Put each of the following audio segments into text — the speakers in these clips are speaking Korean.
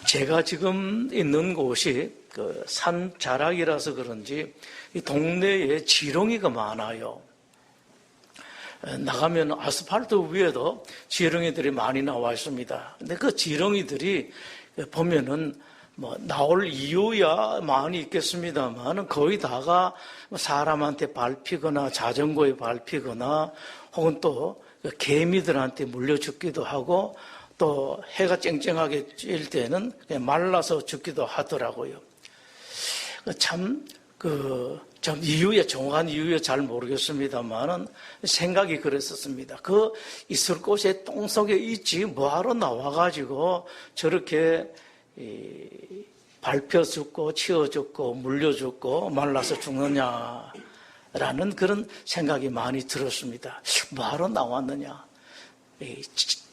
제가 지금 있는 곳이 그 산 자락이라서 그런지 이 동네에 지렁이가 많아요. 나가면 아스팔트 위에도 지렁이들이 많이 나와 있습니다. 근데 그 지렁이들이 보면은 뭐 나올 이유야 많이 있겠습니다만 거의 다가 사람한테 밟히거나 자전거에 밟히거나 혹은 또 개미들한테 물려 죽기도 하고 또 해가 쨍쨍하게 찔 때는 그냥 말라서 죽기도 하더라고요. 참 정확한 이유에 잘 모르겠습니다만은 생각이 그랬었습니다. 그 있을 곳에 똥 속에 있지 뭐하러 나와가지고 저렇게 밟혀 죽고 치어 죽고 물려 죽고 말라서 죽느냐라는 그런 생각이 많이 들었습니다. 뭐하러 나왔느냐?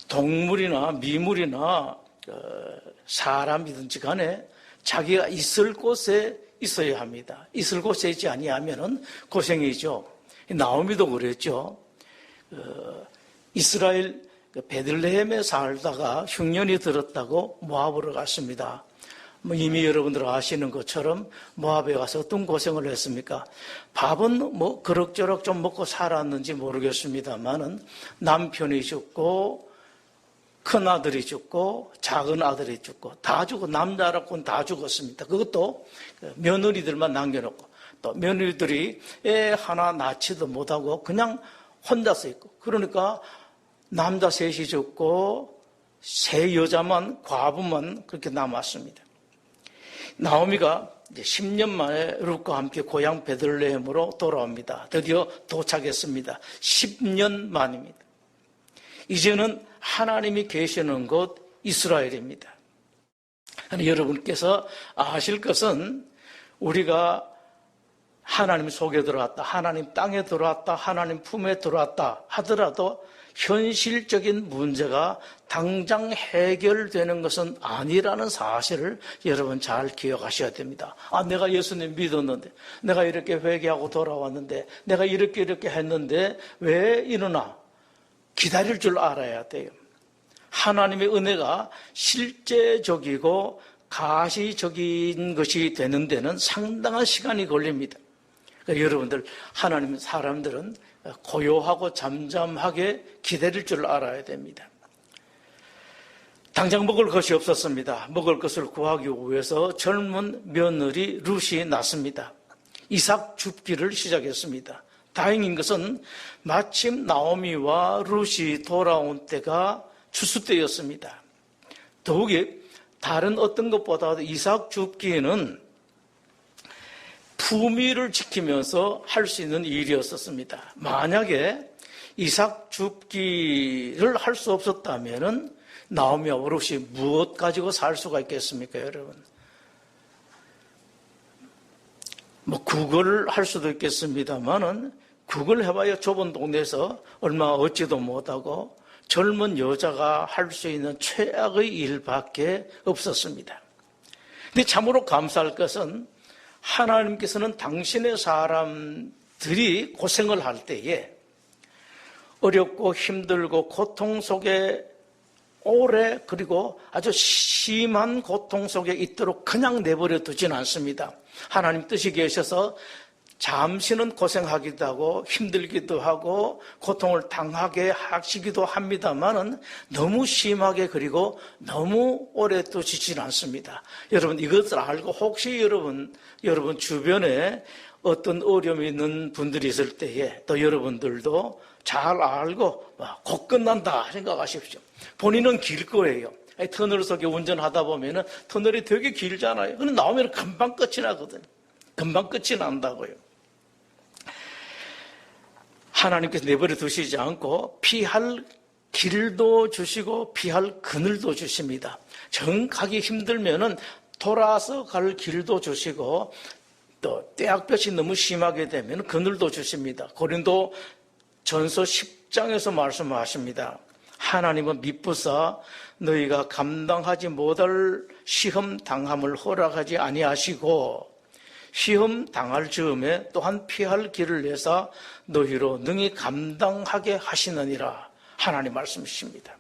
동물이나 미물이나 사람이든지 간에 자기가 있을 곳에 있어야 합니다. 있을 곳에 있지 아니하면은 고생이죠. 나오미도 그랬죠. 이스라엘 베들레헴에 살다가 흉년이 들었다고 모압으로 갔습니다. 이미 여러분들 아시는 것처럼 모압에 가서 어떤 고생을 했습니까? 밥은 뭐 그럭저럭 좀 먹고 살았는지 모르겠습니다만은 남편이 죽고 큰 아들이 죽고 작은 아들이 죽고 다 죽고 남자라고는 다 죽었습니다. 그것도 며느리들만 남겨놓고 또 며느리들이 애 하나 낳지도 못하고 그냥 혼자서 있고 그러니까 남자 셋이 죽고 세 여자만 과부만 그렇게 남았습니다. 나오미가 이제 10년 만에 룻과 함께 고향 베들레헴으로 돌아옵니다. 드디어 도착했습니다. 10년 만입니다. 이제는 하나님이 계시는 곳 이스라엘입니다. 여러분께서 아실 것은 우리가 하나님 속에 들어왔다, 하나님 땅에 들어왔다, 하나님 품에 들어왔다 하더라도 현실적인 문제가 당장 해결되는 것은 아니라는 사실을 여러분 잘 기억하셔야 됩니다. 내가 예수님 믿었는데, 내가 이렇게 회개하고 돌아왔는데, 내가 이렇게 했는데 왜 이러나? 기다릴 줄 알아야 돼요. 하나님의 은혜가 실제적이고 가시적인 것이 되는 데는 상당한 시간이 걸립니다. 그러니까 여러분들, 하나님 사람들은 고요하고 잠잠하게 기다릴 줄 알아야 됩니다. 당장 먹을 것이 없었습니다. 먹을 것을 구하기 위해서 젊은 며느리 룻이 낳습니다. 이삭 줍기를 시작했습니다. 다행인 것은 마침 나오미와 룻이 돌아온 때가 추수 때였습니다. 더욱이 다른 어떤 것보다도 이삭 줍기는 품위를 지키면서 할 수 있는 일이었었습니다. 만약에 이삭 줍기를 할 수 없었다면 나오미와 룻이 무엇 가지고 살 수가 있겠습니까, 여러분? 구걸을 할 수도 있겠습니다만은 구걸 해봐야 좁은 동네에서 얼마 얻지도 못하고 젊은 여자가 할 수 있는 최악의 일밖에 없었습니다. 근데 참으로 감사할 것은 하나님께서는 당신의 사람들이 고생을 할 때에 어렵고 힘들고 고통 속에 오래 그리고 아주 심한 고통 속에 있도록 그냥 내버려 두진 않습니다. 하나님 뜻이 계셔서 잠시는 고생하기도 하고 힘들기도 하고 고통을 당하게 하시기도 합니다만은 너무 심하게 그리고 너무 오래 두시진 않습니다. 여러분 이것을 알고 혹시 여러분 주변에 어떤 어려움이 있는 분들이 있을 때에 또 여러분들도 잘 알고 곧 끝난다 생각하십시오. 본인은 길 거예요. 터널 속에 운전하다 보면은 터널이 되게 길잖아요. 근데 나오면 금방 끝이 나거든요. 금방 끝이 난다고요. 하나님께서 내버려 두시지 않고 피할 길도 주시고 피할 그늘도 주십니다. 정 가기 힘들면은 돌아서 갈 길도 주시고 또 떼약볕이 너무 심하게 되면 그늘도 주십니다. 고린도 전서 10장에서 말씀하십니다. 하나님은 미쁘사 너희가 감당하지 못할 시험 당함을 허락하지 아니하시고 시험 당할 즈음에 또한 피할 길을 내사 너희로 능히 감당하게 하시느니라. 하나님 말씀이십니다.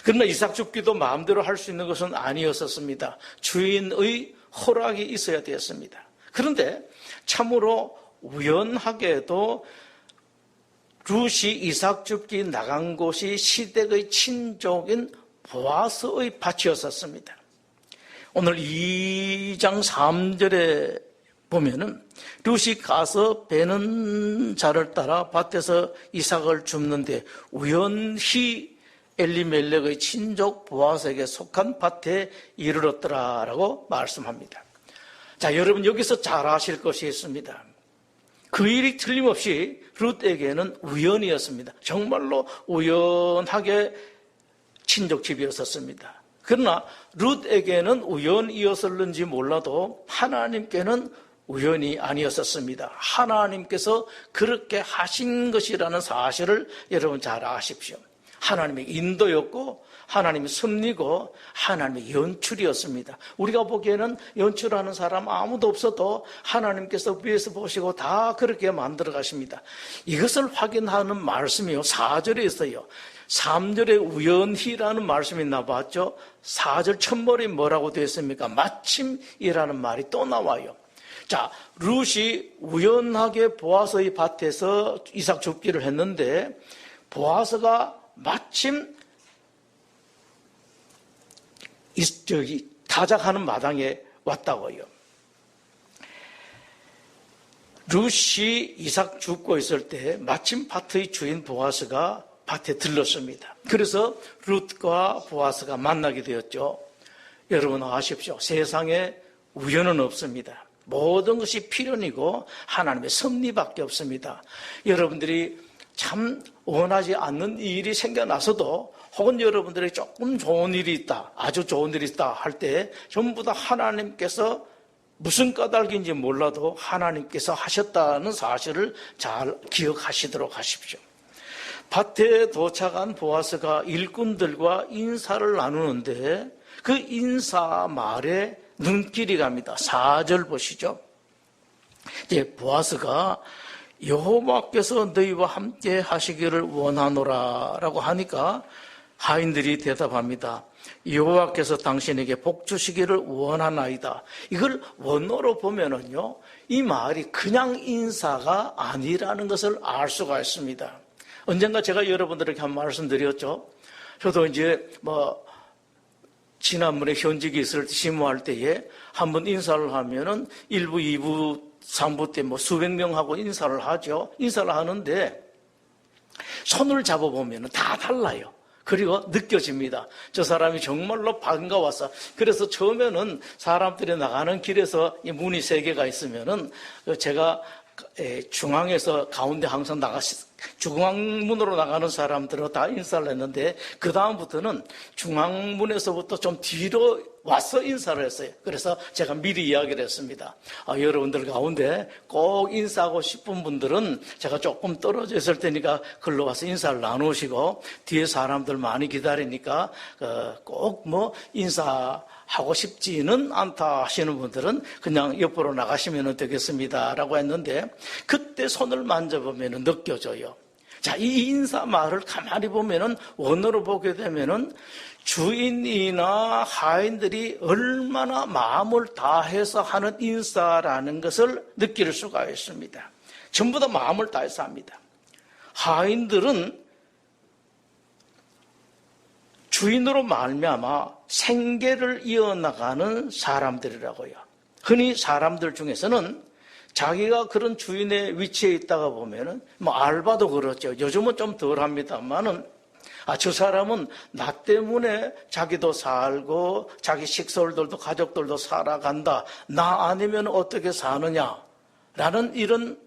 그러나 이삭 죽기도 마음대로 할 수 있는 것은 아니었었습니다. 주인의 허락이 있어야 되었습니다. 그런데 참으로 우연하게도 룻이 이삭 죽기 나간 곳이 시댁의 친족인 보아스의 밭이었었습니다. 오늘 2장 3절에 보면은 룻이 가서 베는 자를 따라 밭에서 이삭을 줍는데 우연히 엘리멜렉의 친족 보아스에게 속한 밭에 이르렀더라라고 말씀합니다. 자, 여러분 여기서 잘 아실 것이 있습니다. 그 일이 틀림없이 룻에게는 우연이었습니다. 정말로 우연하게 친족 집이었었습니다. 그러나 룻에게는 우연이었을는지 몰라도 하나님께는 우연이 아니었었습니다. 하나님께서 그렇게 하신 것이라는 사실을 여러분 잘 아십시오. 하나님의 인도였고 하나님의 섭리고 하나님의 연출이었습니다. 우리가 보기에는 연출하는 사람 아무도 없어도 하나님께서 위에서 보시고 다 그렇게 만들어 가십니다. 이것을 확인하는 말씀이요 4절에 있어요. 3절에 우연히라는 말씀이 나왔죠. 4절 첫머리 뭐라고 되어 있습니까? 마침이라는 말이 또 나와요. 자, 룻이 우연하게 보아스의 밭에서 이삭 줍기를 했는데 보아스가 마침 타작하는 마당에 왔다고요. 룻이 이삭 줍고 있을 때 마침 밭의 주인 보아스가 밭에 들렀습니다. 그래서 룻과 보아스가 만나게 되었죠. 여러분 아십시오. 세상에 우연은 없습니다. 모든 것이 필연이고 하나님의 섭리밖에 없습니다. 여러분들이 참 원하지 않는 일이 생겨나서도 혹은 여러분들에게 조금 좋은 일이 있다, 아주 좋은 일이 있다 할 때 전부 다 하나님께서 무슨 까닭인지 몰라도 하나님께서 하셨다는 사실을 잘 기억하시도록 하십시오. 밭에 도착한 보아스가 일꾼들과 인사를 나누는데 그 인사 말에 눈길이 갑니다. 4절 보시죠. 이제 보아스가 여호와께서 너희와 함께 하시기를 원하노라라고 하니까 하인들이 대답합니다. 여호와께서 당신에게 복 주시기를 원하나이다. 이걸 원어로 보면은요, 이 말이 그냥 인사가 아니라는 것을 알 수가 있습니다. 언젠가 제가 여러분들에게 한 말씀 드렸죠. 저도 이제 지난번에 현직이 있을 때 심호할 때에 한번 인사를 하면은 1부, 2부, 3부 때 수백 명하고 인사를 하죠. 인사를 하는데 손을 잡아보면 다 달라요. 그리고 느껴집니다. 저 사람이 정말로 반가워서. 그래서 처음에는 사람들이 나가는 길에서 이 문이 3개가 있으면은 제가 중앙에서 가운데 항상 중앙문으로 나가는 사람들은 다 인사를 했는데 그 다음부터는 중앙문에서부터 좀 뒤로 와서 인사를 했어요. 그래서 제가 미리 이야기를 했습니다. 여러분들 가운데 꼭 인사하고 싶은 분들은 제가 조금 떨어져 있을 테니까 글로 와서 인사를 나누시고 뒤에 사람들 많이 기다리니까 꼭 인사하고 싶지는 않다 하시는 분들은 그냥 옆으로 나가시면 되겠습니다 라고 했는데 그때 손을 만져보면 느껴져요. 자, 이 인사 말을 가만히 보면은 원어로 보게 되면은 주인이나 하인들이 얼마나 마음을 다해서 하는 인사라는 것을 느낄 수가 있습니다. 전부 다 마음을 다해서 합니다. 하인들은 주인으로 말미암아 생계를 이어나가는 사람들이라고요. 흔히 사람들 중에서는 자기가 그런 주인의 위치에 있다가 보면은 알바도 그렇죠. 요즘은 좀 덜 합니다만은 저 사람은 나 때문에 자기도 살고 자기 식솔들도 가족들도 살아간다. 나 아니면 어떻게 사느냐라는 이런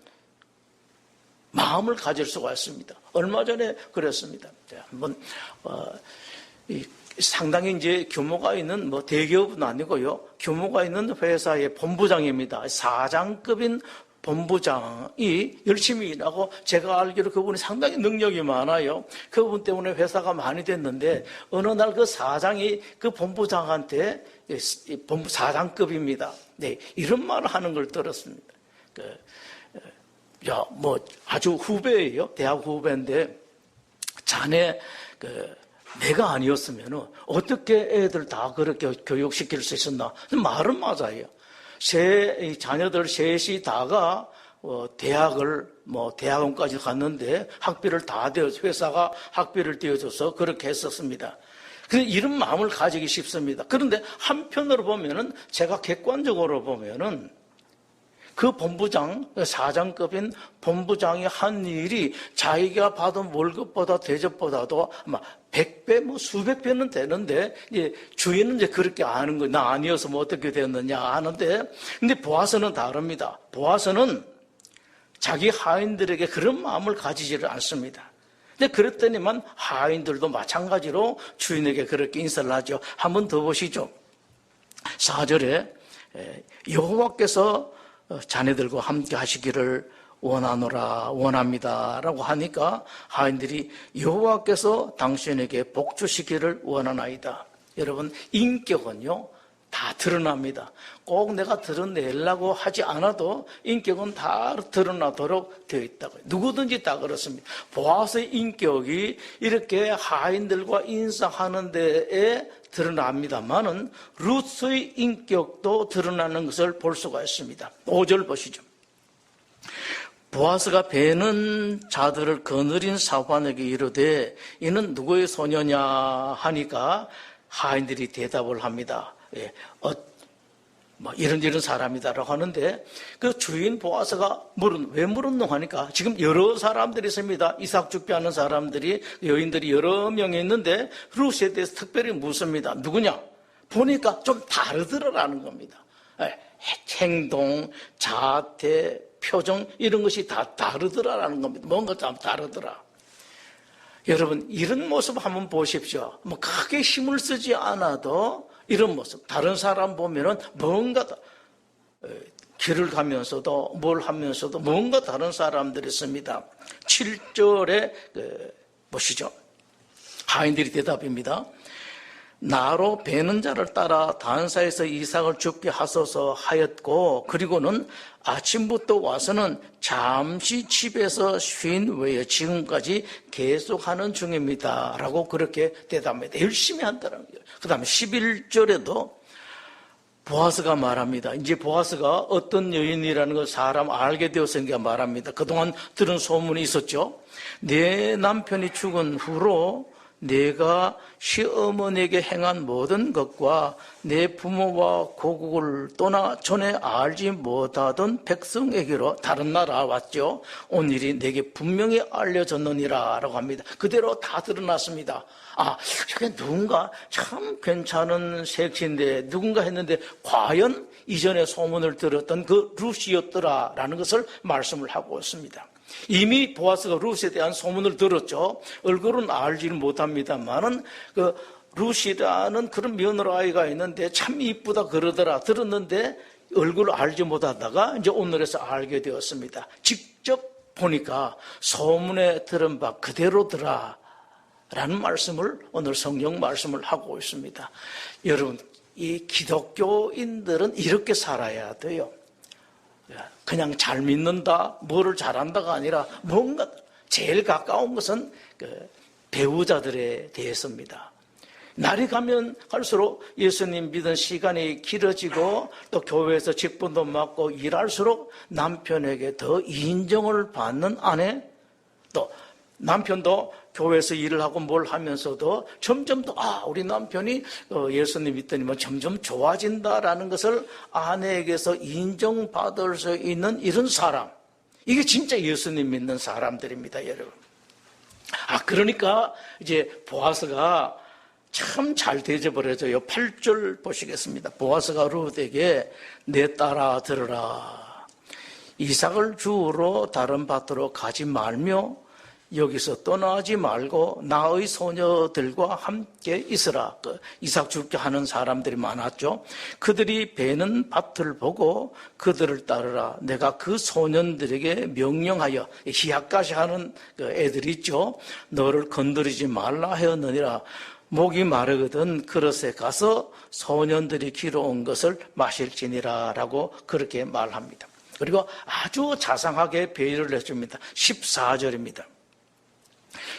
마음을 가질 수가 있습니다. 얼마 전에 그랬습니다. 한번 상당히 이제 규모가 있는 대기업은 아니고요. 규모가 있는 회사의 본부장입니다. 사장급인 본부장이 열심히 일하고 제가 알기로 그분이 상당히 능력이 많아요. 그분 때문에 회사가 많이 됐는데 어느 날 그 사장이 그 본부장한테 본부 사장급입니다. 네, 이런 말을 하는 걸 들었습니다. 아주 후배예요. 대학 후배인데 자네 내가 아니었으면 어떻게 애들 다 그렇게 교육시킬 수 있었나? 말은 맞아요. 자녀들 셋이 다가 대학을 대학원까지 갔는데 학비를 다 회사가 학비를 떼어줘서 그렇게 했었습니다. 그래서 이런 마음을 가지기 쉽습니다. 그런데 한편으로 보면은 제가 객관적으로 보면은 그 본부장, 사장급인 본부장이 한 일이 자기가 받은 월급보다 대접보다도 아마 100배, 수백 배는 되는데, 주인은 이제 그렇게 아는 거예요. 나 아니어서 어떻게 됐느냐 하는데, 근데 보아서는 다릅니다. 보아서는 자기 하인들에게 그런 마음을 가지지를 않습니다. 근데 그랬더니만 하인들도 마찬가지로 주인에게 그렇게 인사를 하죠. 한 번 더 보시죠. 4절에 여호와께서 자네들과 함께 하시기를 원합니다 라고 하니까 하인들이 여호와께서 당신에게 복 주시기를 원하나이다. 여러분, 인격은요 다 드러납니다. 꼭 내가 드러내려고 하지 않아도 인격은 다 드러나도록 되어 있다고요. 누구든지 다 그렇습니다. 보아스의 인격이 이렇게 하인들과 인사하는 데에 드러납니다만은 룻의 인격도 드러나는 것을 볼 수가 있습니다. 5절 보시죠. 보아스가 베는 자들을 거느린 사환에게 이르되 이는 누구의 소녀냐 하니까 하인들이 대답을 합니다. 이런 사람이다라고 하는데 그 주인 보아스가 왜 물었노 하니까 지금 여러 사람들이 있습니다. 이삭 죽게하는 사람들이 여인들이 여러 명이 있는데 룻에 대해서 특별히 묻습니다. 누구냐? 보니까 좀 다르더라라는 겁니다. 행동, 자태, 표정 이런 것이 다 다르더라라는 겁니다. 뭔가 좀 다르더라. 여러분 이런 모습 한번 보십시오. 크게 힘을 쓰지 않아도 이런 모습, 다른 사람 보면은 뭔가 길을 가면서도 뭘 하면서도 뭔가 다른 사람들이 있습니다. 7절에 보시죠. 하인들이 대답입니다. 나로 베는 자를 따라 단사에서 이삭을 죽게 하소서 하였고 그리고는 아침부터 와서는 잠시 집에서 쉰 외에 지금까지 계속하는 중입니다 라고 그렇게 대답합니다. 열심히 한다는 거예요. 그 다음에 11절에도 보아스가 말합니다. 이제 보아스가 어떤 여인이라는 걸 사람 알게 되었으니까 말합니다. 그동안 들은 소문이 있었죠. 내 남편이 죽은 후로 내가 시어머니에게 행한 모든 것과 내 부모와 고국을 떠나 전에 알지 못하던 백성에게로 다른 나라 왔죠. 오늘이 내게 분명히 알려졌느니라 라고 합니다. 그대로 다 드러났습니다. 저게 누군가 참 괜찮은 섹시인데 누군가 했는데 과연 이전에 소문을 들었던 그 룻이었더라라는 것을 말씀을 하고 있습니다. 이미 보아스가 룻에 대한 소문을 들었죠. 얼굴은 알지는 못합니다만은 그 룻이라는 그런 며느라이가 있는데 참 이쁘다 그러더라 들었는데 얼굴을 알지 못하다가 이제 오늘에서 알게 되었습니다. 직접 보니까 소문에 들은 바 그대로더라 라는 말씀을 오늘 성경 말씀을 하고 있습니다. 여러분 이 기독교인들은 이렇게 살아야 돼요. 그냥 잘 믿는다, 뭐를 잘한다가 아니라 뭔가 제일 가까운 것은 배우자들에 대해서입니다. 날이 가면 갈수록 예수님 믿은 시간이 길어지고 또 교회에서 직분도 맡고 일할수록 남편에게 더 인정을 받는 아내, 또 남편도 교회에서 일을 하고 뭘 하면서도 점점 더 우리 남편이 예수님 믿더니만 점점 좋아진다라는 것을 아내에게서 인정받을 수 있는 이런 사람, 이게 진짜 예수님 믿는 사람들입니다, 여러분. 그러니까 이제 보아스가 참 잘 대접을 해줘요. 8절 보시겠습니다. 보아스가 룻에게 내 딸아 들으라. 이삭을 주우러 다른 밭으로 가지 말며 여기서 떠나지 말고 나의 소녀들과 함께 있으라. 이삭 죽게 하는 사람들이 많았죠. 그들이 베는 밭을 보고 그들을 따르라. 내가 그 소년들에게 명령하여, 희약까지 하는 애들이 있죠. 너를 건드리지 말라 하였느니라. 목이 마르거든 그릇에 가서 소년들이 길어온 것을 마실지니라 라고 그렇게 말합니다. 그리고 아주 자상하게 배려를 해줍니다. 14절입니다.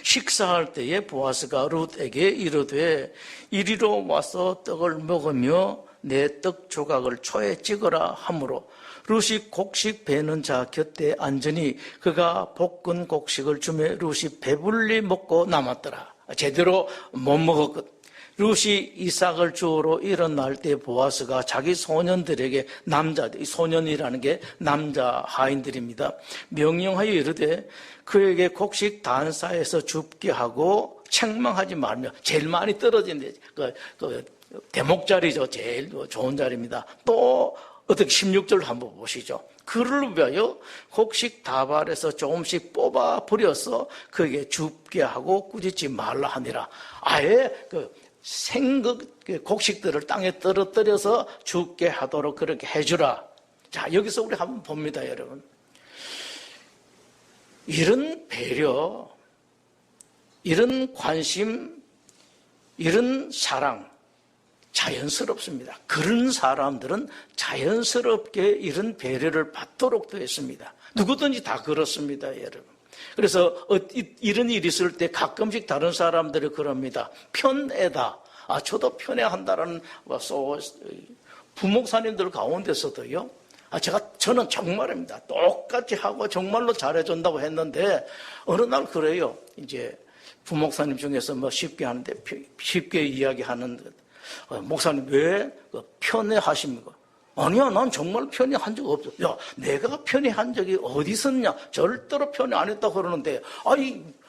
식사할 때에 보아스가 룻에게 이르되 이리로 와서 떡을 먹으며 내 떡 조각을 초에 찍으라 하므로 룻이 곡식 베는 자 곁에 앉으니 그가 볶은 곡식을 주매 룻이 배불리 먹고 남았더라. 제대로 못 먹었거든. 룻이 이삭을 주우러 일어날 때 보아스가 자기 소년들에게 남자들, 소년이라는 게 남자 하인들입니다. 명령하여 이르되 그에게 곡식 단사에서 줍게 하고 책망하지 말며 제일 많이 떨어진 데, 대목자리죠. 제일 좋은 자리입니다. 또 어떻게 16절 한번 보시죠. 그를 위하여 곡식 다발에서 조금씩 뽑아 버려서 그에게 줍게 하고 꾸짖지 말라 하니라. 아예 생극 곡식들을 땅에 떨어뜨려서 죽게 하도록 그렇게 해주라. 자, 여기서 우리 한번 봅니다, 여러분. 이런 배려, 이런 관심, 이런 사랑, 자연스럽습니다. 그런 사람들은 자연스럽게 이런 배려를 받도록 되어 있습니다. 누구든지 다 그렇습니다, 여러분. 그래서 이런 일이 있을 때 가끔씩 다른 사람들이 그럽니다. 편애다. 저도 편애한다라는 부목사님들 가운데서도요. 저는 정말입니다. 똑같이 하고 정말로 잘해준다고 했는데 어느 날 그래요. 이제 부목사님 중에서 쉽게 하는데 쉽게 이야기하는 목사님 왜 편애하십니까? 아니야, 난 정말 편애한 적 없어. 야, 내가 편애한 적이 어디 있었냐? 절대로 편애 안 했다고 그러는데,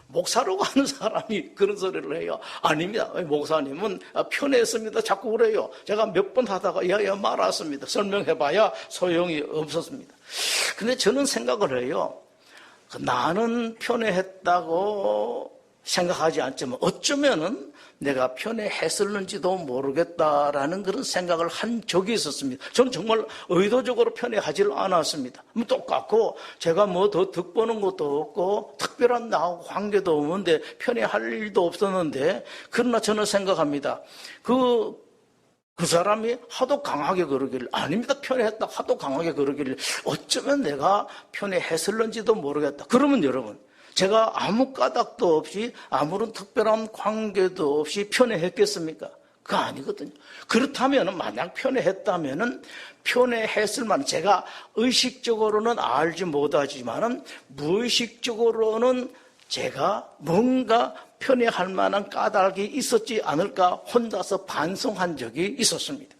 목사라고 하는 사람이 그런 소리를 해요. 아닙니다. 목사님은 편애했습니다. 자꾸 그래요. 제가 몇 번 하다가, 말았습니다. 설명해봐야 소용이 없었습니다. 근데 저는 생각을 해요. 나는 편애했다고 생각하지 않지만 어쩌면은 내가 편애했을는지도 모르겠다라는 그런 생각을 한 적이 있었습니다. 저는 정말 의도적으로 편애하지를 않았습니다. 똑같고 제가 더 득보는 것도 없고 특별한 나하고 관계도 없는데 편애할 일도 없었는데 그러나 저는 생각합니다. 그 사람이 하도 강하게 그러기를 아닙니다. 편애했다 하도 강하게 그러기를 어쩌면 내가 편애했을는지도 모르겠다. 그러면 여러분 제가 아무 까닭도 없이 아무런 특별한 관계도 없이 편애했겠습니까? 그거 아니거든요. 그렇다면 만약 편애했다면 편애했을 만한 제가 의식적으로는 알지 못하지만 무의식적으로는 제가 뭔가 편애할 만한 까닭이 있었지 않을까 혼자서 반성한 적이 있었습니다.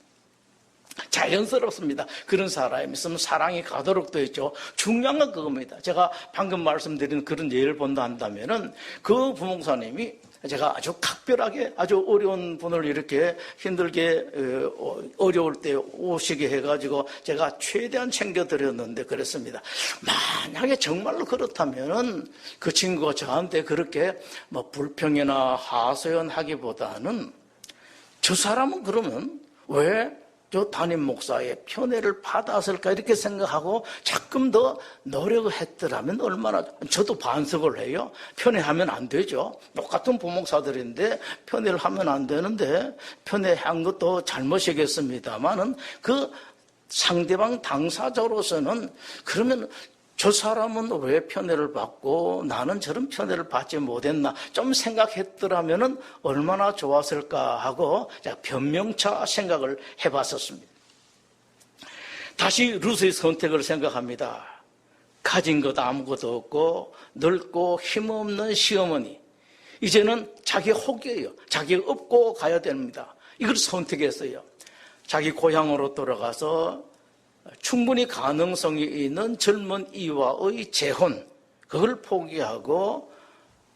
자연스럽습니다. 그런 사람이 있으면 사랑이 가도록 되어 있죠. 중요한 건 그겁니다. 제가 방금 말씀드린 그런 예를 본다 한다면은 그 부목사님이 제가 아주 각별하게 아주 어려운 분을 이렇게 힘들게 어려울 때 오시게 해가지고 제가 최대한 챙겨드렸는데 그랬습니다. 만약에 정말로 그렇다면은 그 친구가 저한테 그렇게 불평이나 하소연하기보다는 저 사람은 그러면 왜 저 담임 목사의 편애를 받았을까 이렇게 생각하고 조금 더 노력을 했더라면 얼마나 저도 반성을 해요. 편애하면 안 되죠. 똑같은 부목사들인데 편애를 하면 안 되는데 편애한 것도 잘못이겠습니다만은 그 상대방 당사자로서는 그러면 저 사람은 왜 편애를 받고 나는 저런 편애를 받지 못했나 좀 생각했더라면 얼마나 좋았을까 하고 변명차 생각을 해봤었습니다. 다시 룻의 선택을 생각합니다. 가진 것 아무것도 없고 늙고 힘없는 시어머니. 이제는 자기 혹이에요. 자기가 업고 가야 됩니다. 이걸 선택했어요. 자기 고향으로 돌아가서 충분히 가능성이 있는 젊은 이와의 재혼, 그걸 포기하고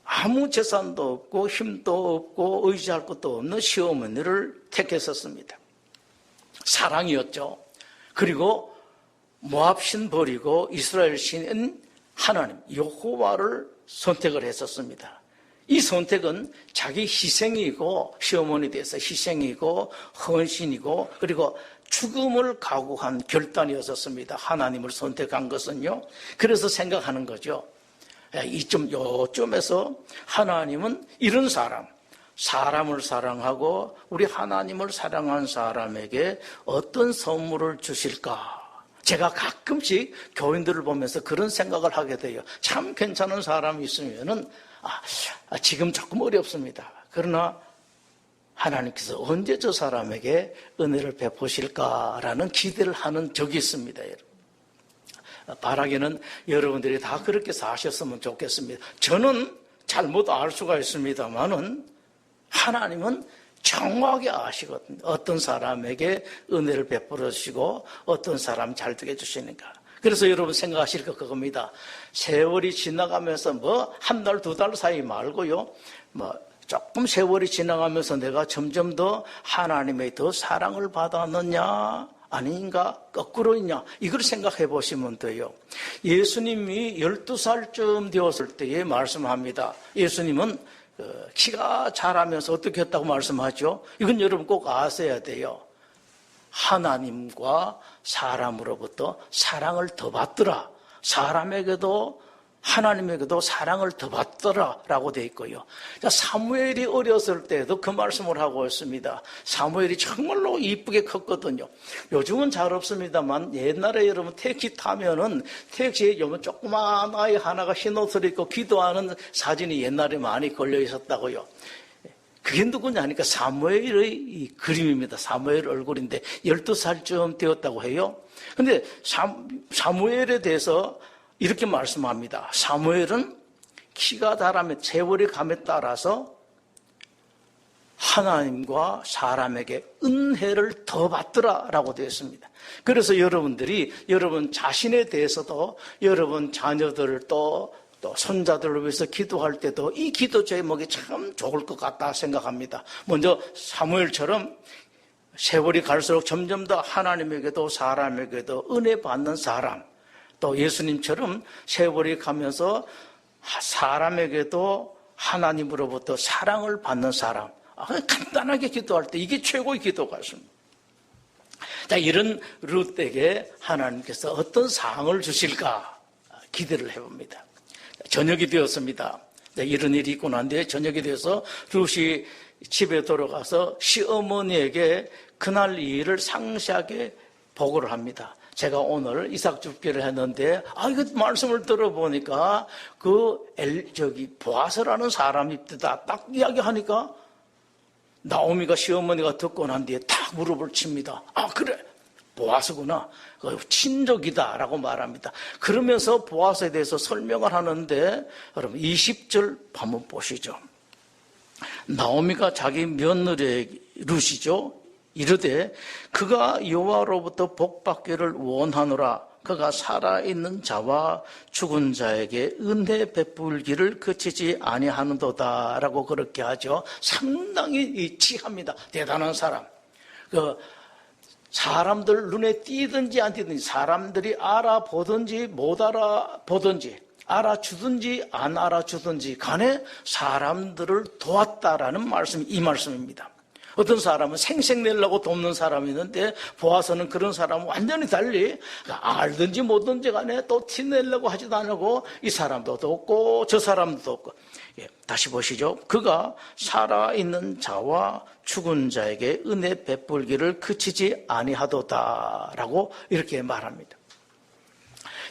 아무 재산도 없고 힘도 없고 의지할 것도 없는 시어머니를 택했었습니다. 사랑이었죠. 그리고 모압 신 버리고 이스라엘 신인 하나님 여호와를 선택을 했었습니다. 이 선택은 자기 희생이고 시어머니 대해서 희생이고 헌신이고 그리고 죽음을 각오한 결단이었었습니다. 하나님을 선택한 것은요. 그래서 생각하는 거죠. 요점에서 하나님은 이런 사람을 사랑하고 우리 하나님을 사랑한 사람에게 어떤 선물을 주실까? 제가 가끔씩 교인들을 보면서 그런 생각을 하게 돼요. 참 괜찮은 사람이 있으면은 지금 조금 어렵습니다. 그러나 하나님께서 언제 저 사람에게 은혜를 베푸실까라는 기대를 하는 적이 있습니다. 여러분. 바라기는 여러분들이 다 그렇게 사셨으면 좋겠습니다. 저는 잘못 알 수가 있습니다만은 하나님은 정확하게 아시거든요. 어떤 사람에게 은혜를 베풀어 주시고 어떤 사람 잘 되게 해주시는가. 그래서 여러분 생각하실 거 그겁니다. 세월이 지나가면서 한 달, 두 달 사이 말고요. 조금 세월이 지나가면서 내가 점점 더 하나님의 더 사랑을 받았느냐 아닌가 거꾸로 있냐 이걸 생각해 보시면 돼요. 예수님이 12살쯤 되었을 때에 말씀합니다. 예수님은 키가 자라면서 어떻게 했다고 말씀하죠? 이건 여러분 꼭 아셔야 돼요. 하나님과 사람으로부터 사랑을 더 받더라. 사람에게도 하나님에게도 사랑을 더 받더라라고 되어 있고요. 자, 사무엘이 어렸을 때도 그 말씀을 하고 있습니다. 사무엘이 정말로 이쁘게 컸거든요. 요즘은 잘 없습니다만 옛날에 여러분 택시 타면은 택시에 조그마한 아이 하나가 흰 옷을 입고 기도하는 사진이 옛날에 많이 걸려 있었다고요. 그게 누구냐 하니까 사무엘의 이 그림입니다. 사무엘 얼굴인데 12살쯤 되었다고 해요. 근데 사무엘에 대해서 이렇게 말씀합니다. 사무엘은 키가 자라면 세월이 감에 따라서 하나님과 사람에게 은혜를 더 받더라라고 되어 있습니다. 그래서 여러분들이 여러분 자신에 대해서도 여러분 자녀들을 또 손자들을 위해서 기도할 때도 이 기도 제목이 참 좋을 것 같다 생각합니다. 먼저 사무엘처럼 세월이 갈수록 점점 더 하나님에게도 사람에게도 은혜 받는 사람, 또 예수님처럼 세월이 가면서 사람에게도 하나님으로부터 사랑을 받는 사람, 간단하게 기도할 때 이게 최고의 기도 같습니다. 자, 이런 룻에게 하나님께서 어떤 상을 주실까 기대를 해봅니다. 저녁이 되었습니다. 이런 일이 있고 난 뒤에 저녁이 되어서 룻이 집에 돌아가서 시어머니에게 그날 이 일을 상세하게 보고를 합니다. 제가 오늘 이삭 줍기를 했는데, 이거 말씀을 들어보니까, 보아스라는 사람이 있다. 딱 이야기하니까, 나오미가 시어머니가 듣고 난 뒤에 딱 무릎을 칩니다. 그래. 보아스구나. 친족이다. 라고 말합니다. 그러면서 보아스에 대해서 설명을 하는데, 여러분, 20절 한번 보시죠. 나오미가 자기 며느리 룻이죠. 이르되 그가 여호와로부터 복받기를 원하노라. 그가 살아있는 자와 죽은 자에게 은혜 베풀기를 그치지 아니하는도다 라고 그렇게 하죠. 상당히 치합니다. 대단한 사람. 사람들 눈에 띄든지 안 띄든지, 사람들이 알아보든지 못 알아보든지, 알아주든지 안 알아주든지 간에 사람들을 도왔다라는 말씀이 이 말씀입니다. 어떤 사람은 생색내려고 돕는 사람이 있는데, 보아서는 그런 사람은 완전히 달리 알든지 모든지 간에 또 티내려고 하지도 않고 이 사람도 돕고 저 사람도 돕고. 다시 보시죠. 그가 살아있는 자와 죽은 자에게 은혜 베풀기를 그치지 아니하도다 라고 이렇게 말합니다.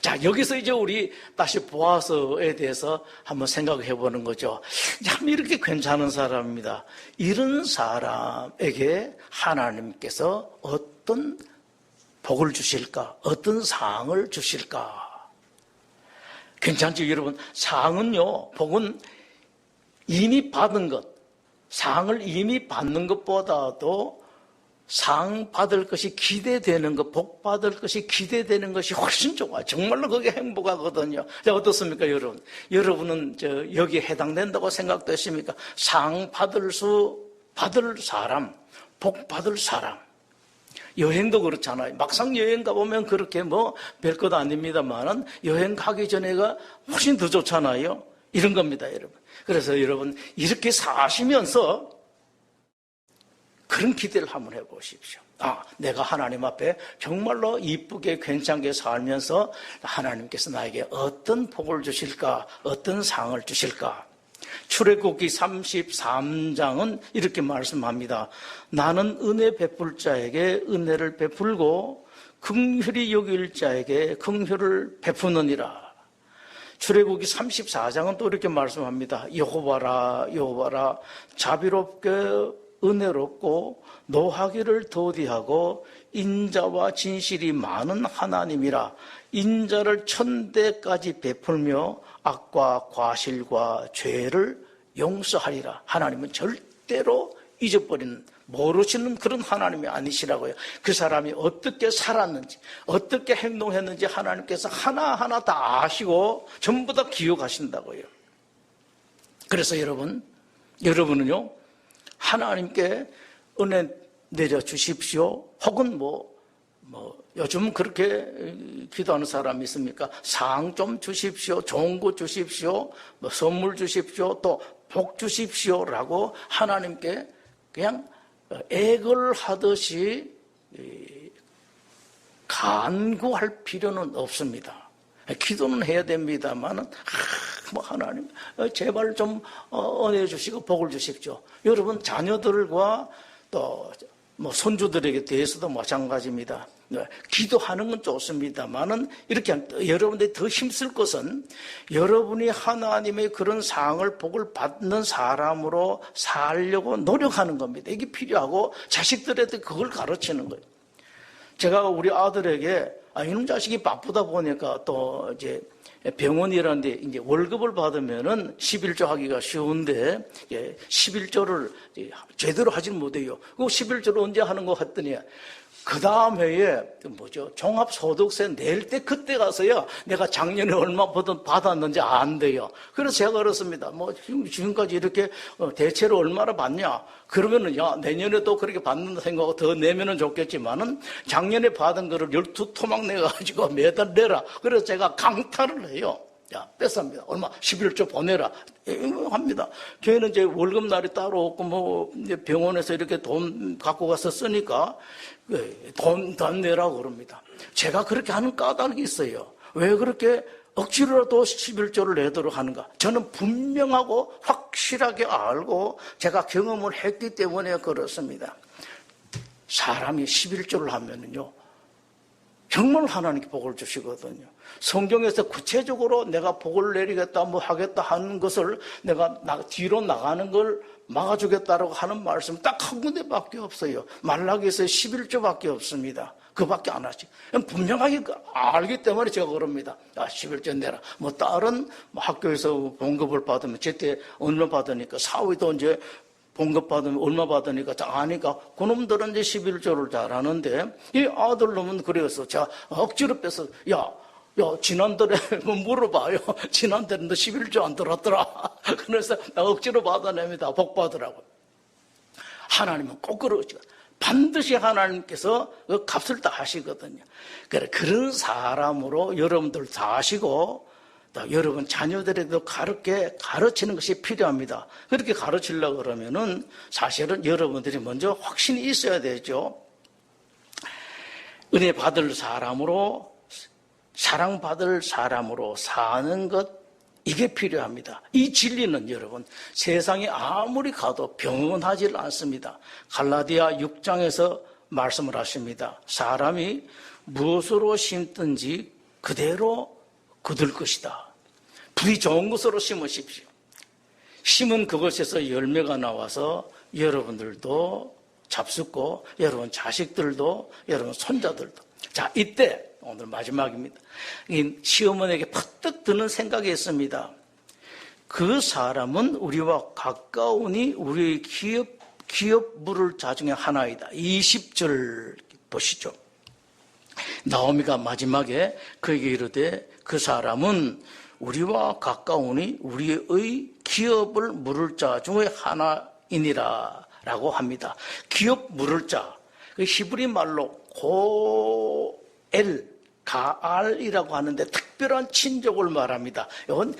자, 여기서 이제 우리 다시 보아스에 대해서 한번 생각해 보는 거죠. 참 이렇게 괜찮은 사람입니다. 이런 사람에게 하나님께서 어떤 복을 주실까? 어떤 상을 주실까? 괜찮죠, 여러분? 상은요, 복은 이미 받은 것, 상을 이미 받는 것보다도 상 받을 것이 기대되는 것, 복 받을 것이 기대되는 것이 훨씬 좋아요. 정말로 그게 행복하거든요. 자, 어떻습니까, 여러분? 여러분은 여기에 해당된다고 생각되십니까? 상 받을 사람, 복 받을 사람. 여행도 그렇잖아요. 막상 여행 가보면 그렇게 별것 아닙니다만은 여행 가기 전에가 훨씬 더 좋잖아요. 이런 겁니다, 여러분. 그래서 여러분, 이렇게 사시면서 그런 기대를 한번 해보십시오. 내가 하나님 앞에 정말로 이쁘게 괜찮게 살면서 하나님께서 나에게 어떤 복을 주실까, 어떤 상을 주실까. 출애굽기 33장은 이렇게 말씀합니다. 나는 은혜 베풀 자에게 은혜를 베풀고 긍휼히 여길 자에게 긍휼을 베푸느니라. 출애굽기 34장은 또 이렇게 말씀합니다. 여호와라 여호와라 자비롭게 은혜롭고 노하기를 더디하고 인자와 진실이 많은 하나님이라. 인자를 천대까지 베풀며 악과 과실과 죄를 용서하리라. 하나님은 절대로 잊어버리는, 모르시는 그런 하나님이 아니시라고요. 그 사람이 어떻게 살았는지, 어떻게 행동했는지 하나님께서 하나하나 다 아시고 전부 다 기억하신다고요. 그래서 여러분은요, 하나님께 은혜 내려주십시오. 혹은 요즘 그렇게 기도하는 사람이 있습니까? 상 좀 주십시오. 좋은 거 주십시오. 선물 주십시오. 또 복 주십시오라고 하나님께 그냥 애걸하듯이 간구할 필요는 없습니다. 기도는 해야 됩니다만은 하나님 제발 좀 은혜 주시고 복을 주십시오. 여러분 자녀들과 또 손주들에게 대해서도 마찬가지입니다. 기도하는 건 좋습니다만은 이렇게 여러분들이 더 힘쓸 것은 여러분이 하나님의 그런 상을 복을 받는 사람으로 살려고 노력하는 겁니다. 이게 필요하고 자식들한테 그걸 가르치는 거예요. 제가 우리 아들에게 이놈 자식이 바쁘다 보니까 또 이제 병원이라는데 이제 월급을 받으면은 11조 하기가 쉬운데 11조를 제대로 하지는 못해요. 그 11조를 언제 하는 거 같더니 그 다음 해에 종합소득세 낼 때 그때 가서야 내가 작년에 얼마 받았는지 안 돼요. 그래서 제가 그렇습니다. 지금까지 이렇게 대체로 얼마나 받냐? 그러면은 내년에도 그렇게 받는다 생각하고 더 내면은 좋겠지만은 작년에 받은 거를 12토막 내가지고 매달 내라. 그래서 제가 강탈을 해요. 뺐습니다. 얼마? 11조 보내라. 합니다. 저희는 이제 월급날이 따로 없고 이제 병원에서 이렇게 돈 갖고 가서 쓰니까 돈 내라고 그럽니다. 제가 그렇게 하는 까닭이 있어요. 왜 그렇게 억지로라도 11조를 내도록 하는가? 저는 분명하고 확실하게 알고 제가 경험을 했기 때문에 그렇습니다. 사람이 11조를 하면은요, 정말 하나님께 복을 주시거든요. 성경에서 구체적으로 내가 복을 내리겠다, 하겠다 하는 것을 내가 뒤로 나가는 걸 막아주겠다라고 하는 말씀 딱 한 군데밖에 없어요. 말라기에서 11조밖에 없습니다. 그밖에 안 하지. 분명하게 알기 때문에 제가 그럽니다. 11조 내라. 다른 학교에서 봉급을 받으면 제때 얼마 받으니까 사위도 이제 봉급 받으면 얼마 받으니까 아니까 그놈들은 이제 11조를 잘 하는데 이 아들놈은 그래서 제가 억지로 빼서 지난달에 물어봐요. 지난달에 너 11조 안 들었더라. 그래서 나 억지로 받아냅니다. 복 받으라고. 하나님은 꼭 그러죠. 반드시 하나님께서 그 값을 다 하시거든요. 그런 사람으로 여러분들 다 하시고 또 여러분 자녀들에도 가르치는 것이 필요합니다. 그렇게 가르치려고 그러면은 사실은 여러분들이 먼저 확신이 있어야 되죠. 은혜 받을 사람으로, 사랑받을 사람으로 사는 것, 이게 필요합니다. 이 진리는 여러분 세상에 아무리 가도 병원하지 않습니다. 갈라디아 6장에서 말씀을 하십니다. 사람이 무엇으로 심든지 그대로 거둘 것이다. 부디 좋은 것으로 심으십시오. 심은 그것에서 열매가 나와서 여러분들도 잡숫고 여러분 자식들도 여러분 손자들도. 자, 이때 오늘 마지막입니다. 이 시어머니에게 퍼뜩 드는 생각이 있습니다. 그 사람은 우리와 가까우니 우리의 기업 물을 자 중에 하나이다. 20절 보시죠. 나오미가 마지막에 그에게 이르되 그 사람은 우리와 가까우니 우리의 기업을 물을 자 중에 하나이니라 라고 합니다. 기업 물을 자, 그 히브리 말로 고엘, 가알이라고 하는데 특별한 친족을 말합니다. 이건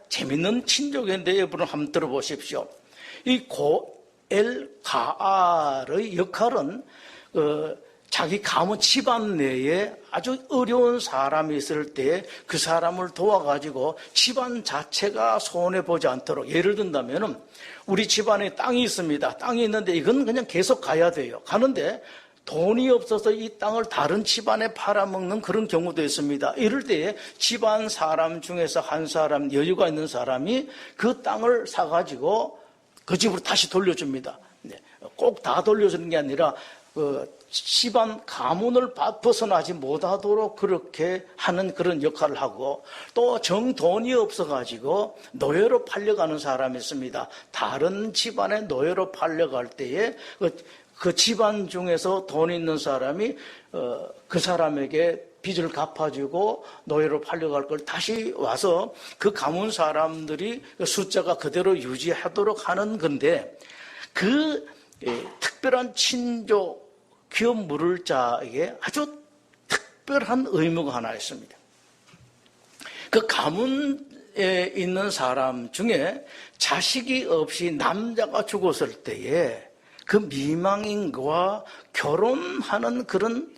재밌는 친족인데 여러분 한번 들어보십시오. 이 고엘, 가알의 역할은 자기 가문 집안 내에 아주 어려운 사람이 있을 때 그 사람을 도와가지고 집안 자체가 손해보지 않도록, 예를 든다면 우리 집안에 땅이 있습니다. 땅이 있는데 이건 그냥 계속 가야 돼요. 가는데 돈이 없어서 이 땅을 다른 집안에 팔아먹는 그런 경우도 있습니다. 이럴 때에 집안 사람 중에서 한 사람, 여유가 있는 사람이 그 땅을 사가지고 그 집으로 다시 돌려줍니다. 꼭 다 돌려주는 게 아니라 집안 가문을 벗어나지 못하도록 그렇게 하는 그런 역할을 하고, 또 정돈이 없어가지고 노예로 팔려가는 사람이 있습니다. 다른 집안에 노예로 팔려갈 때에 그 집안 중에서 돈 있는 사람이 그 사람에게 빚을 갚아주고 노예로 팔려갈 걸 다시 와서 그 가문 사람들이 숫자가 그대로 유지하도록 하는 건데, 그 특별한 친족 기업 물을 자에게 아주 특별한 의무가 하나 있습니다. 그 가문에 있는 사람 중에 자식이 없이 남자가 죽었을 때에 그 미망인과 결혼하는 그런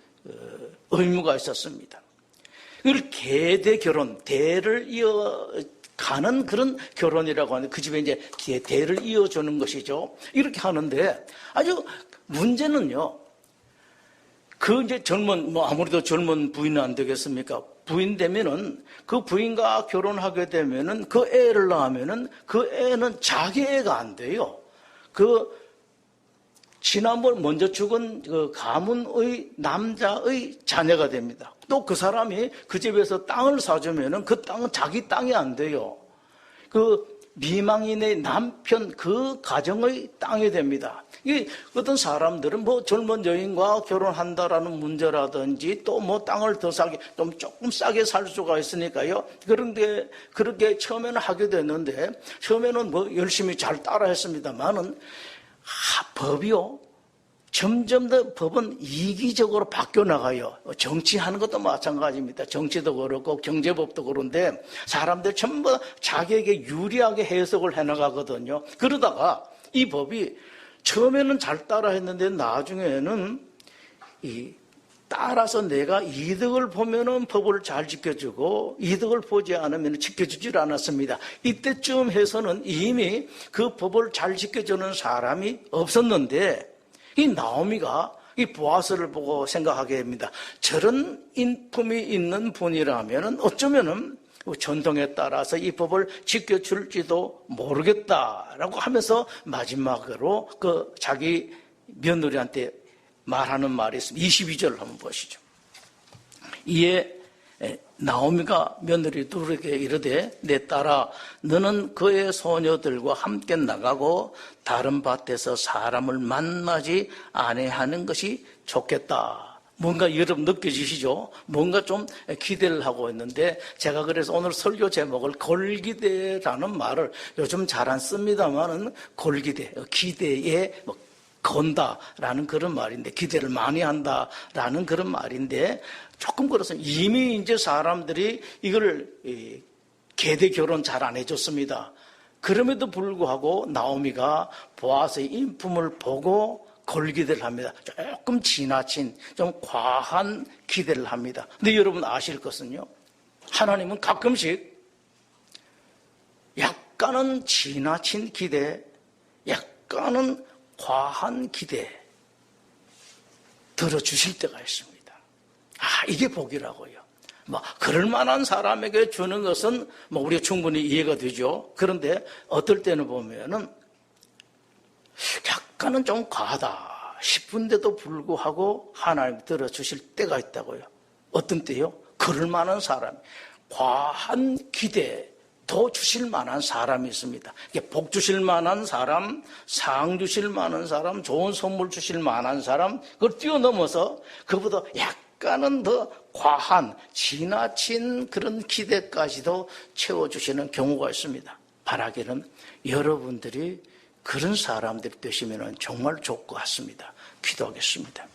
의무가 있었습니다. 이걸 계대 결혼, 대를 이어가는 그런 결혼이라고 하는데, 그 집에 이제 대를 이어주는 것이죠. 이렇게 하는데, 아주 문제는요, 이제 아무래도 젊은 부인은 안 되겠습니까? 부인 되면은, 그 부인과 결혼하게 되면은, 그 애를 낳으면은, 그 애는 자기 애가 안 돼요. 지난번 먼저 죽은 그 가문의 남자의 자녀가 됩니다. 또 그 사람이 그 집에서 땅을 사주면은 그 땅은 자기 땅이 안 돼요. 그 미망인의 남편 그 가정의 땅이 됩니다. 어떤 사람들은 젊은 여인과 결혼한다라는 문제라든지 또 땅을 더 싸게, 조금 싸게 살 수가 있으니까요. 그런데 그렇게 처음에는 하게 됐는데, 처음에는 열심히 잘 따라 했습니다만은, 법이요, 점점 더 법은 이기적으로 바뀌어 나가요. 정치하는 것도 마찬가지입니다. 정치도 그렇고 경제법도 그런데 사람들 전부 자기에게 유리하게 해석을 해나가거든요. 그러다가 이 법이 처음에는 잘 따라 했는데 나중에는 따라서 내가 이득을 보면은 법을 잘 지켜주고 이득을 보지 않으면 지켜주질 않았습니다. 이때쯤 해서는 이미 그 법을 잘 지켜주는 사람이 없었는데, 이 나오미가 이 보아스를 보고 생각하게 됩니다. 저런 인품이 있는 분이라면 어쩌면은 전통에 따라서 이 법을 지켜줄지도 모르겠다라고 하면서 마지막으로 자기 며느리한테 말하는 말이 있습니다. 22절을 한번 보시죠. 이에 나오미가 며느리 둘에게 이르되, 내 딸아, 너는 그의 소녀들과 함께 나가고 다른 밭에서 사람을 만나지 아니하는 것이 좋겠다. 뭔가 여러분 느껴지시죠? 뭔가 좀 기대를 하고 있는데, 제가 그래서 오늘 설교 제목을 골기대라는 말을 요즘 잘 안 씁니다만은 골기대, 기대에 건다라는 그런 말인데, 기대를 많이 한다라는 그런 말인데, 조금 그렇습니다. 이미 이제 사람들이 이걸 계대 결혼 잘 안 해줬습니다. 그럼에도 불구하고 나오미가 보아스의 인품을 보고 골기대를 합니다. 조금 지나친, 좀 과한 기대를 합니다. 근데 여러분 아실 것은요, 하나님은 가끔씩 약간은 지나친 기대, 약간은 과한 기대 들어주실 때가 있습니다. 이게 복이라고요. 그럴 만한 사람에게 주는 것은 우리가 충분히 이해가 되죠. 그런데 어떨 때는 보면은 약간은 좀 과하다 싶은데도 불구하고 하나님 들어주실 때가 있다고요. 어떤 때요? 그럴 만한 사람, 과한 기대 더 주실 만한 사람이 있습니다. 복 주실 만한 사람, 상 주실 만한 사람, 좋은 선물 주실 만한 사람, 그걸 뛰어넘어서 그보다 약간은 더 과한, 지나친 그런 기대까지도 채워주시는 경우가 있습니다. 바라기는 여러분들이 그런 사람들이 되시면 정말 좋을 것 같습니다. 기도하겠습니다.